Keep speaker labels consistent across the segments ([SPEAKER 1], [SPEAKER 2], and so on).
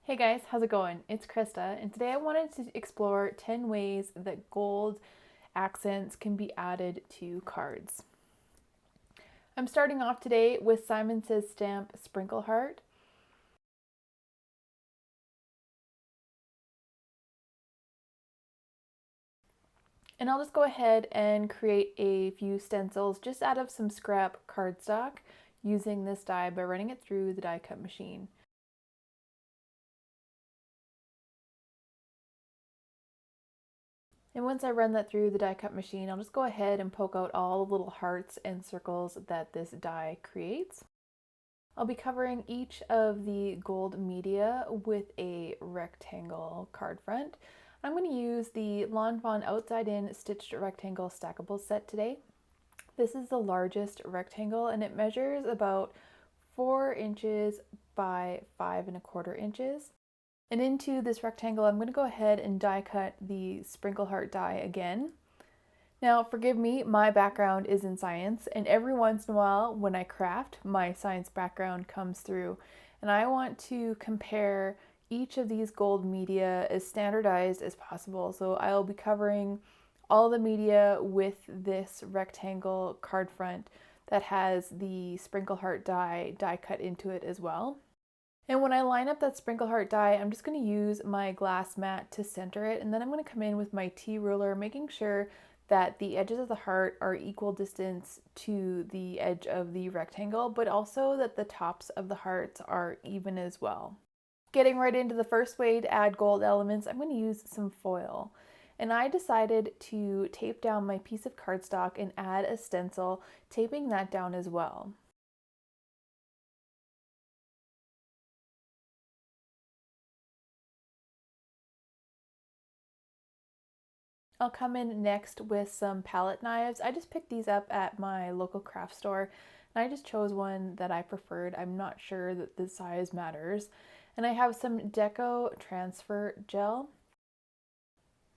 [SPEAKER 1] Hey guys, how's it going? It's Krista, and today I wanted to explore 10 ways that gold accents can be added to cards. I'm starting off today with Simon Says stamp Sprinkle Heart. And I'll just go ahead and create a few stencils just out of some scrap cardstock using this die by running it through the die cut machine. And once I run that through the die cut machine, I'll just go ahead and poke out all the little hearts and circles that this die creates. I'll be covering each of the gold media with a rectangle card front. I'm going to use the Lawn Fawn Outside In Stitched Rectangle Stackable set today. This is the largest rectangle and it measures about 4 inches by 5¼ inches. And into this rectangle, I'm going to go ahead and die cut the Sprinkle Heart die again. Now, forgive me, my background is in science, and every once in a while when I craft, my science background comes through. And I want to compare each of these gold media as standardized as possible. So I'll be covering all the media with this rectangle card front that has the Sprinkle Heart die cut into it as well. And when I line up that Sprinkle Heart die, I'm just going to use my glass mat to center it, and then I'm going to come in with my T-ruler, making sure that the edges of the heart are equal distance to the edge of the rectangle, but also that the tops of the hearts are even as well. Getting right into the first way to add gold elements, I'm going to use some foil. And I decided to tape down my piece of cardstock and add a stencil, taping that down as well. I'll come in next with some palette knives. I just picked these up at my local craft store and I just chose one that I preferred. I'm not sure that the size matters. And I have some Deco transfer gel.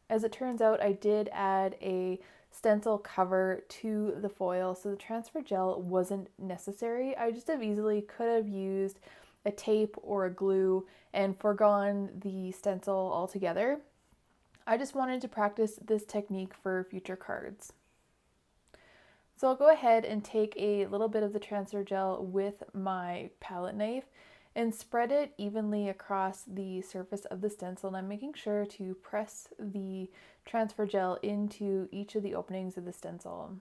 [SPEAKER 1] As it turns out, I did add a stencil cover to the foil, so the transfer gel wasn't necessary. I just have easily could have used a tape or a glue and foregone the stencil altogether. I just wanted to practice this technique for future cards. So I'll go ahead and take a little bit of the transfer gel with my palette knife and spread it evenly across the surface of the stencil. And I'm making sure to press the transfer gel into each of the openings of the stencil.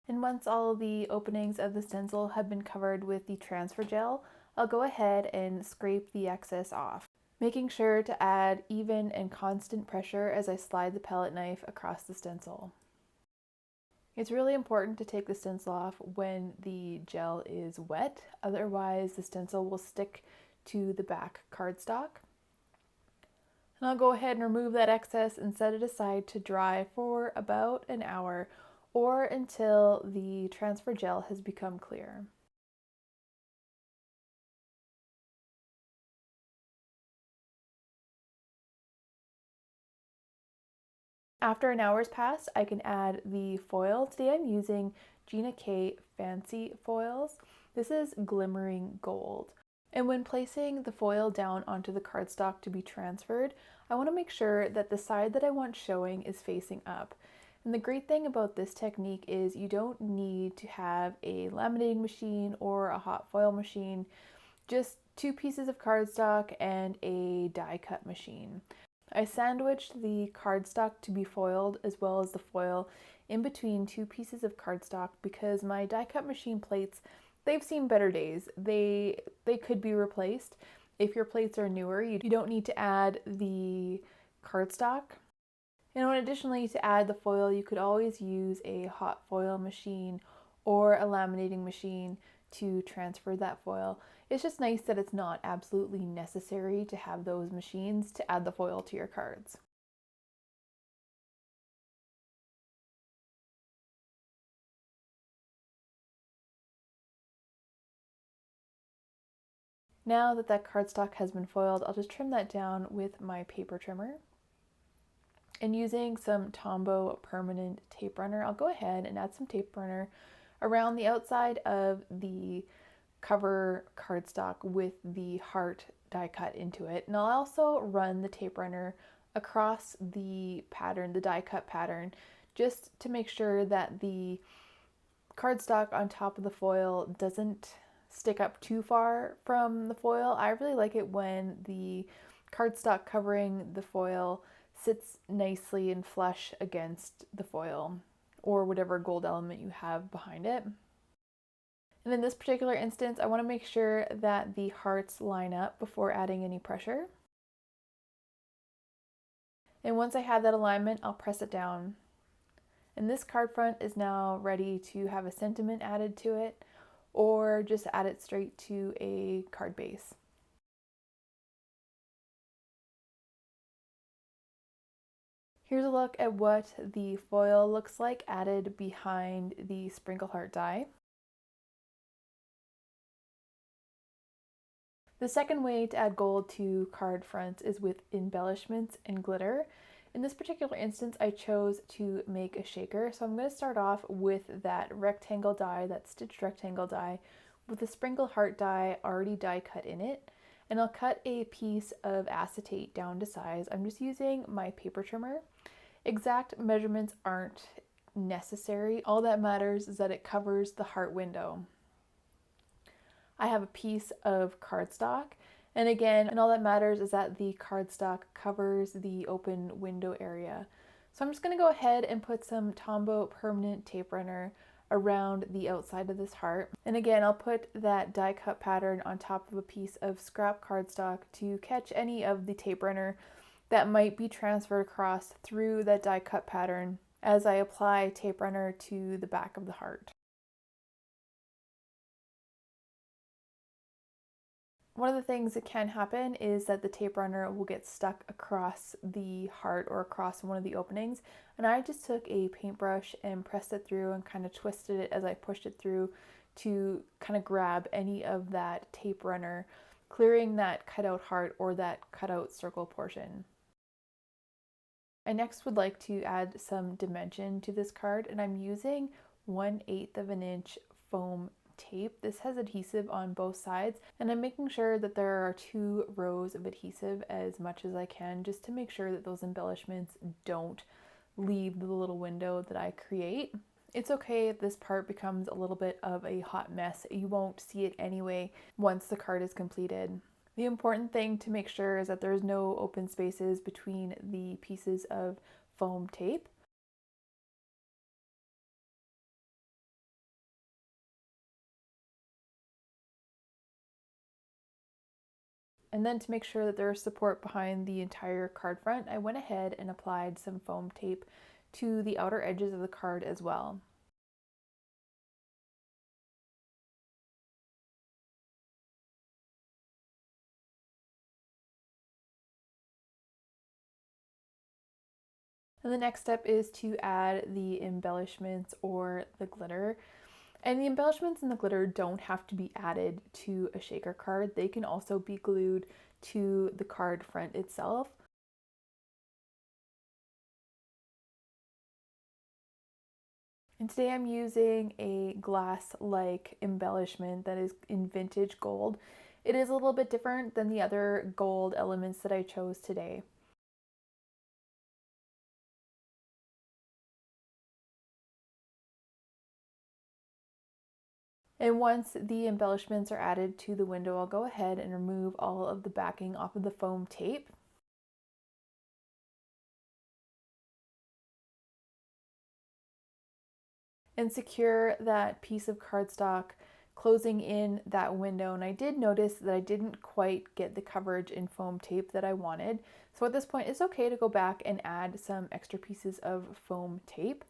[SPEAKER 1] And once all of the openings of the stencil have been covered with the transfer gel, I'll go ahead and scrape the excess off, making sure to add even and constant pressure as I slide the palette knife across the stencil. It's really important to take the stencil off when the gel is wet, otherwise the stencil will stick to the back cardstock. And I'll go ahead and remove that excess and set it aside to dry for about an hour or until the transfer gel has become clear. After an hour's passed, I can add the foil. Today I'm using Gina K Fancy Foils. This is Glimmering Gold. And when placing the foil down onto the cardstock to be transferred, I want to make sure that the side that I want showing is facing up. And the great thing about this technique is you don't need to have a laminating machine or a hot foil machine, just 2 pieces of cardstock and a die cut machine. I sandwiched the cardstock to be foiled as well as the foil in between 2 pieces of cardstock because my die cut machine plates, they've seen better days. They could be replaced. If your plates are newer, you don't need to add the cardstock. And additionally, to add the foil, you could always use a hot foil machine or a laminating machine to transfer that foil. It's just nice that it's not absolutely necessary to have those machines to add the foil to your cards. Now that that cardstock has been foiled, I'll just trim that down with my paper trimmer. And using some Tombow permanent tape runner, I'll go ahead and add some tape runner around the outside of the cover cardstock with the heart die cut into it. And I'll also run the tape runner across the pattern, the die cut pattern, just to make sure that the cardstock on top of the foil doesn't stick up too far from the foil. I really like it when the cardstock covering the foil sits nicely and flush against the foil or whatever gold element you have behind it. And in this particular instance, I want to make sure that the hearts line up before adding any pressure. And once I have that alignment, I'll press it down. And this card front is now ready to have a sentiment added to it, or just add it straight to a card base. Here's a look at what the foil looks like added behind the sprinkle heart die. The second way to add gold to card fronts is with embellishments and glitter. In this particular instance, I chose to make a shaker, so I'm going to start off with that rectangle die, that stitched rectangle die, with the sprinkle heart die already die cut in it. And I'll cut a piece of acetate down to size. I'm just using my paper trimmer. Exact measurements aren't necessary. All that matters is that it covers the heart window. I have a piece of cardstock, and again, and all that matters is that the cardstock covers the open window area. So I'm just going to go ahead and put some Tombow permanent tape runner around the outside of this heart. And again, I'll put that die cut pattern on top of a piece of scrap cardstock to catch any of the tape runner that might be transferred across through that die cut pattern as I apply tape runner to the back of the heart. One of the things that can happen is that the tape runner will get stuck across the heart or across one of the openings, and I just took a paintbrush and pressed it through and kind of twisted it as I pushed it through to kind of grab any of that tape runner, clearing that cutout heart or that cutout circle portion. I next would like to add some dimension to this card, and I'm using 1/8 of an inch foam tape. This has adhesive on both sides, and I'm making sure that there are 2 rows of adhesive as much as I can, just to make sure that those embellishments don't leave the little window that I create. It's okay if this part becomes a little bit of a hot mess. You won't see it anyway once the card is completed. The important thing to make sure is that there's no open spaces between the pieces of foam tape. And then to make sure that there's support behind the entire card front, I went ahead and applied some foam tape to the outer edges of the card as well. And the next step is to add the embellishments or the glitter. And the embellishments and the glitter don't have to be added to a shaker card. They can also be glued to the card front itself. And today I'm using a glass-like embellishment that is in vintage gold. It is a little bit different than the other gold elements that I chose today. And once the embellishments are added to the window, I'll go ahead and remove all of the backing off of the foam tape. And secure that piece of cardstock closing in that window. And I did notice that I didn't quite get the coverage in foam tape that I wanted. So at this point, it's okay to go back and add some extra pieces of foam tape.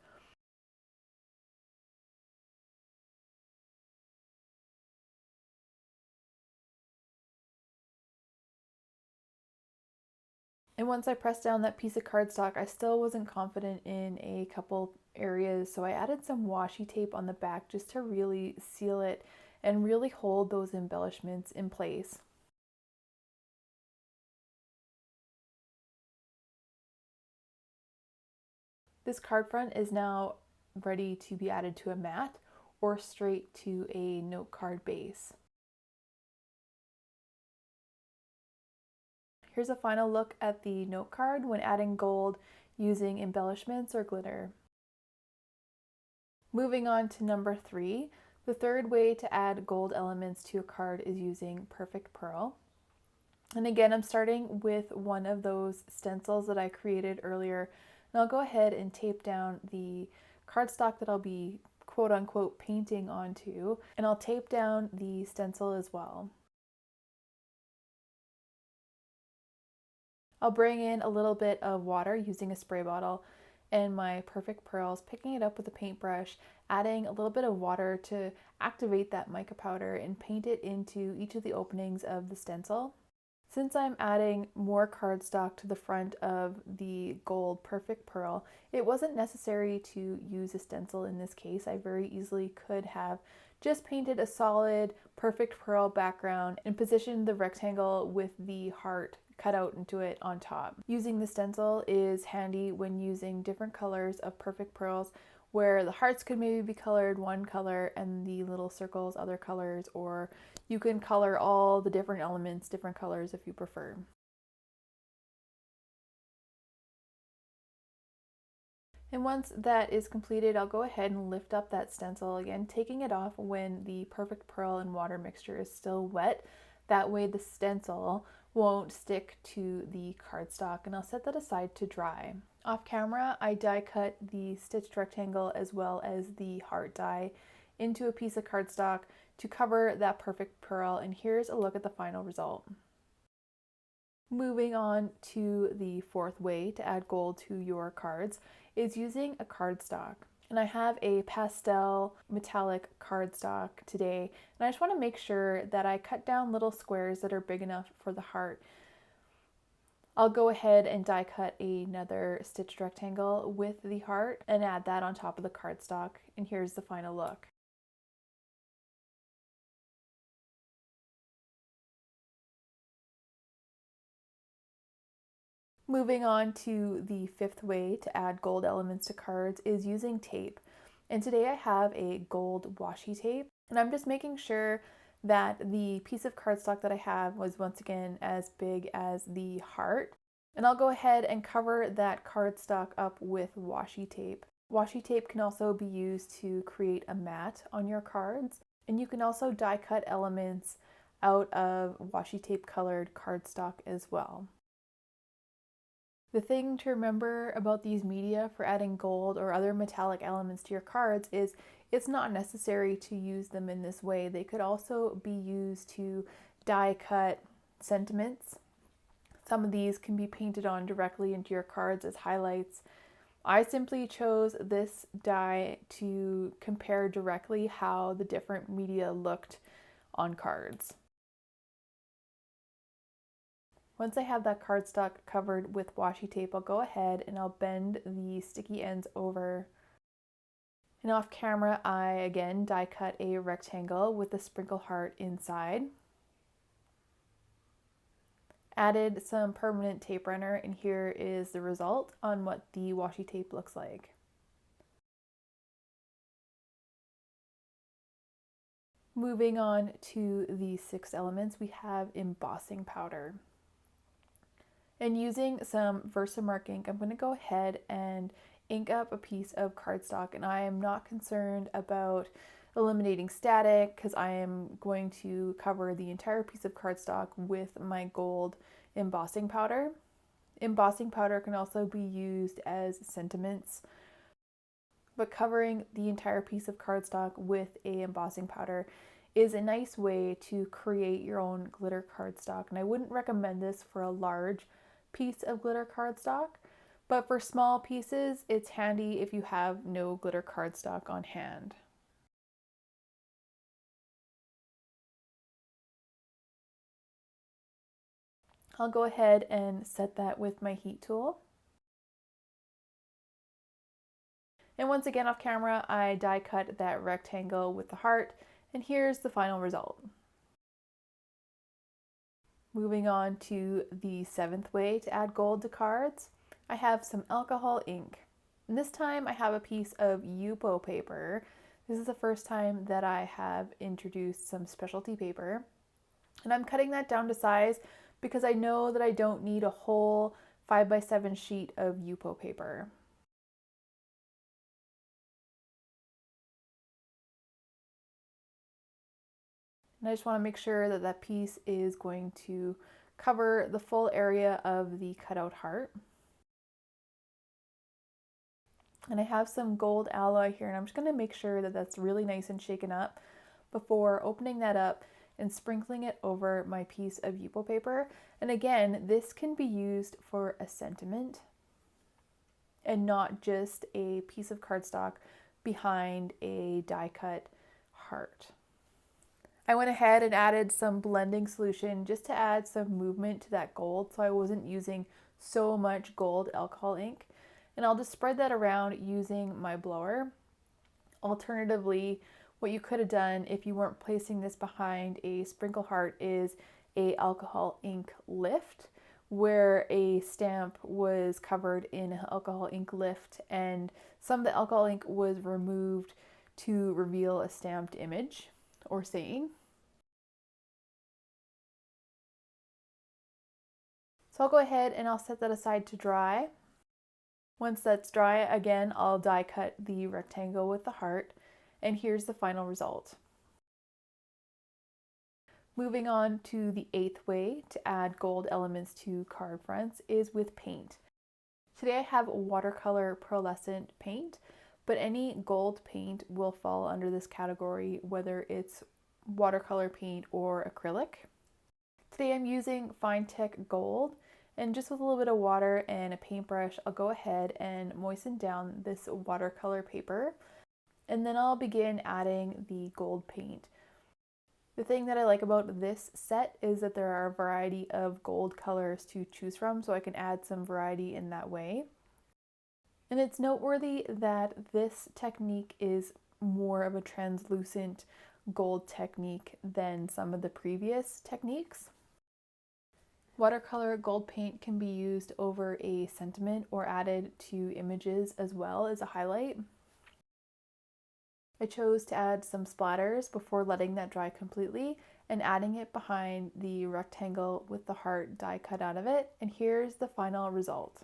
[SPEAKER 1] And once I pressed down that piece of cardstock, I still wasn't confident in a couple areas, so I added some washi tape on the back just to really seal it and really hold those embellishments in place. This card front is now ready to be added to a mat or straight to a note card base. Here's a final look at the note card when adding gold using embellishments or glitter. Moving on to number 3, the third way to add gold elements to a card is using Perfect Pearl. And again, I'm starting with one of those stencils that I created earlier, and I'll go ahead and tape down the cardstock that I'll be quote unquote painting onto, and I'll tape down the stencil as well. I'll bring in a little bit of water using a spray bottle and my Perfect Pearls, picking it up with a paintbrush, adding a little bit of water to activate that mica powder and paint it into each of the openings of the stencil. Since I'm adding more cardstock to the front of the gold Perfect Pearl, it wasn't necessary to use a stencil in this case. I very easily could have just painted a solid Perfect Pearl background and positioned the rectangle with the heart cut out into it on top. Using the stencil is handy when using different colors of Perfect Pearls, where the hearts could maybe be colored one color and the little circles other colors, or you can color all the different elements different colors if you prefer. And once that is completed, I'll go ahead and lift up that stencil again, taking it off when the Perfect Pearl and water mixture is still wet. That way the stencil won't stick to the cardstock, and I'll set that aside to dry. Off camera, I die cut the stitched rectangle as well as the heart die into a piece of cardstock to cover that Perfect Pearl, and here's a look at the final result. Moving on to the fourth way to add gold to your cards is using a cardstock. And I have a pastel metallic cardstock today, and I just want to make sure that I cut down little squares that are big enough for the heart. I'll go ahead and die cut another stitched rectangle with the heart and add that on top of the cardstock, and here's the final look. Moving on to the fifth way to add gold elements to cards is using tape. And today I have a gold washi tape, and I'm just making sure that the piece of cardstock that I have was once again as big as the heart. And I'll go ahead and cover that cardstock up with washi tape. Washi tape can also be used to create a mat on your cards, and you can also die cut elements out of washi tape colored cardstock as well. The thing to remember about these media for adding gold or other metallic elements to your cards is it's not necessary to use them in this way. They could also be used to die cut sentiments. Some of these can be painted on directly into your cards as highlights. I simply chose this die to compare directly how the different media looked on cards. Once I have that cardstock covered with washi tape, I'll go ahead and I'll bend the sticky ends over. And off camera, I again die cut a rectangle with a sprinkle heart inside. Added some permanent tape runner, and here is the result on what the washi tape looks like. Moving on to the sixth elements, we have embossing powder. And using some Versamark ink, I'm going to go ahead and ink up a piece of cardstock, and I am not concerned about eliminating static because I am going to cover the entire piece of cardstock with my gold embossing powder. Embossing powder can also be used as sentiments, but covering the entire piece of cardstock with a embossing powder is a nice way to create your own glitter cardstock, and I wouldn't recommend this for a large piece of glitter cardstock, but for small pieces it's handy if you have no glitter cardstock on hand. I'll go ahead and set that with my heat tool. And once again off camera, I die cut that rectangle with the heart, and here's the final result. Moving on to the seventh way to add gold to cards, I have some alcohol ink. And this time I have a piece of Yupo paper. This is the first time that I have introduced some specialty paper. And I'm cutting that down to size because I know that I don't need a whole 5x7 sheet of Yupo paper. And I just want to make sure that that piece is going to cover the full area of the cutout heart. And I have some gold alloy here, and I'm just going to make sure that that's really nice and shaken up before opening that up and sprinkling it over my piece of Yupo paper. And again, this can be used for a sentiment and not just a piece of cardstock behind a die cut heart. I went ahead and added some blending solution just to add some movement to that gold, so I wasn't using so much gold alcohol ink. And I'll just spread that around using my blower. Alternatively, what you could have done if you weren't placing this behind a sprinkle heart is a alcohol ink lift, where a stamp was covered in alcohol ink lift and some of the alcohol ink was removed to reveal a stamped image or saying. So I'll go ahead and I'll set that aside to dry. Once that's dry, again, I'll die cut the rectangle with the heart, and here's the final result. Moving on to the 8th way to add gold elements to card fronts is with paint. Today I have watercolor pearlescent paint, but any gold paint will fall under this category, whether it's watercolor paint or acrylic. Today I'm using Finetec Gold, and just with a little bit of water and a paintbrush, I'll go ahead and moisten down this watercolor paper, and then I'll begin adding the gold paint. The thing that I like about this set is that there are a variety of gold colors to choose from, so I can add some variety in that way. And it's noteworthy that this technique is more of a translucent gold technique than some of the previous techniques. Watercolor gold paint can be used over a sentiment or added to images as well as a highlight. I chose to add some splatters before letting that dry completely and adding it behind the rectangle with the heart die cut out of it, and here's the final result.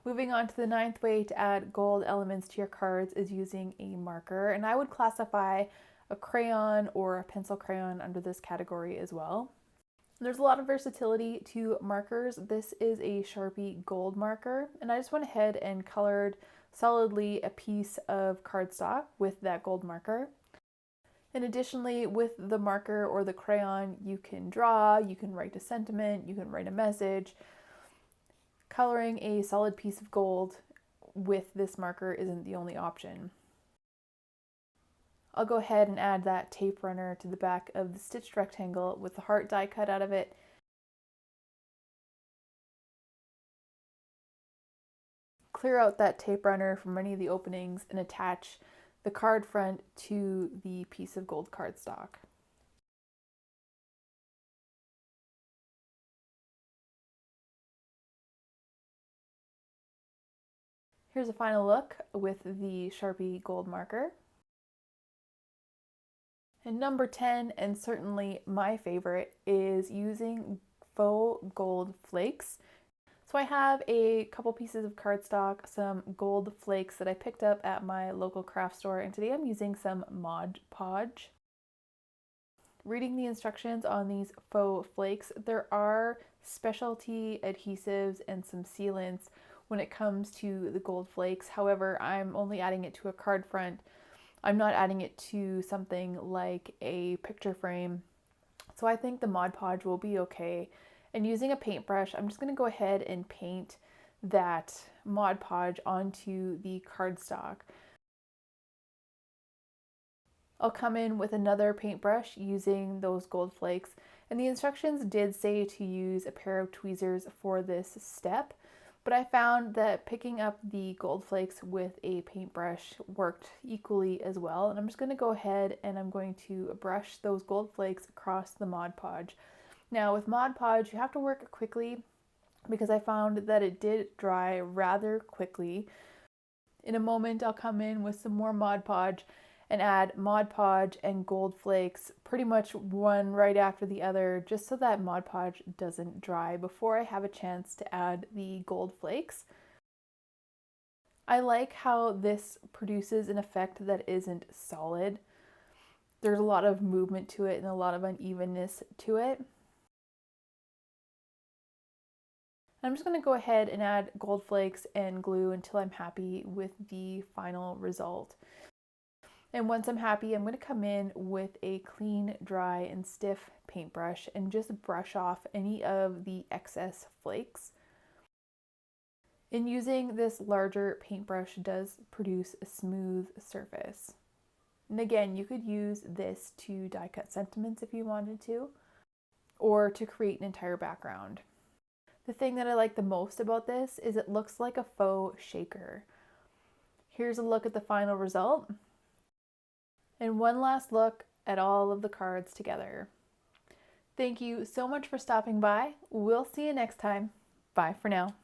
[SPEAKER 1] Moving on to the 9th way to add gold elements to your cards is using a marker, and I would classify a crayon or a pencil crayon under this category as well. There's a lot of versatility to markers. This is a Sharpie gold marker, and I just went ahead and colored solidly a piece of cardstock with that gold marker. And additionally, with the marker or the crayon, you can draw, you can write a sentiment, you can write a message. Coloring a solid piece of gold with this marker isn't the only option. I'll go ahead and add that tape runner to the back of the stitched rectangle with the heart die cut out of it. Clear out that tape runner from any of the openings and attach the card front to the piece of gold cardstock. Here's a final look with the Sharpie gold marker. And number 10, and certainly my favorite, is using faux gold flakes. So I have a couple pieces of cardstock, some gold flakes that I picked up at my local craft store, and today I'm using some Mod Podge. Reading the instructions on these faux flakes, there are specialty adhesives and some sealants when it comes to the gold flakes. However, I'm only adding it to a card front. I'm not adding it to something like a picture frame. So I think the Mod Podge will be okay. And using a paintbrush, I'm just going to go ahead and paint that Mod Podge onto the cardstock. I'll come in with another paintbrush using those gold flakes, and the instructions did say to use a pair of tweezers for this step, but I found that picking up the gold flakes with a paintbrush worked equally as well. And I'm just going to go ahead and I'm going to brush those gold flakes across the Mod Podge. Now with Mod Podge, you have to work quickly because I found that it did dry rather quickly. In a moment, I'll come in with some more Mod Podge and add Mod Podge and Gold Flakes pretty much one right after the other, just so that Mod Podge doesn't dry before I have a chance to add the Gold Flakes. I like how this produces an effect that isn't solid. There's a lot of movement to it and a lot of unevenness to it. I'm just going to go ahead and add Gold Flakes and glue until I'm happy with the final result. And once I'm happy, I'm going to come in with a clean, dry, and stiff paintbrush and just brush off any of the excess flakes. And using this larger paintbrush does produce a smooth surface. And again, you could use this to die cut sentiments if you wanted to, or to create an entire background. The thing that I like the most about this is it looks like a faux shaker. Here's a look at the final result. And one last look at all of the cards together. Thank you so much for stopping by. We'll see you next time. Bye for now.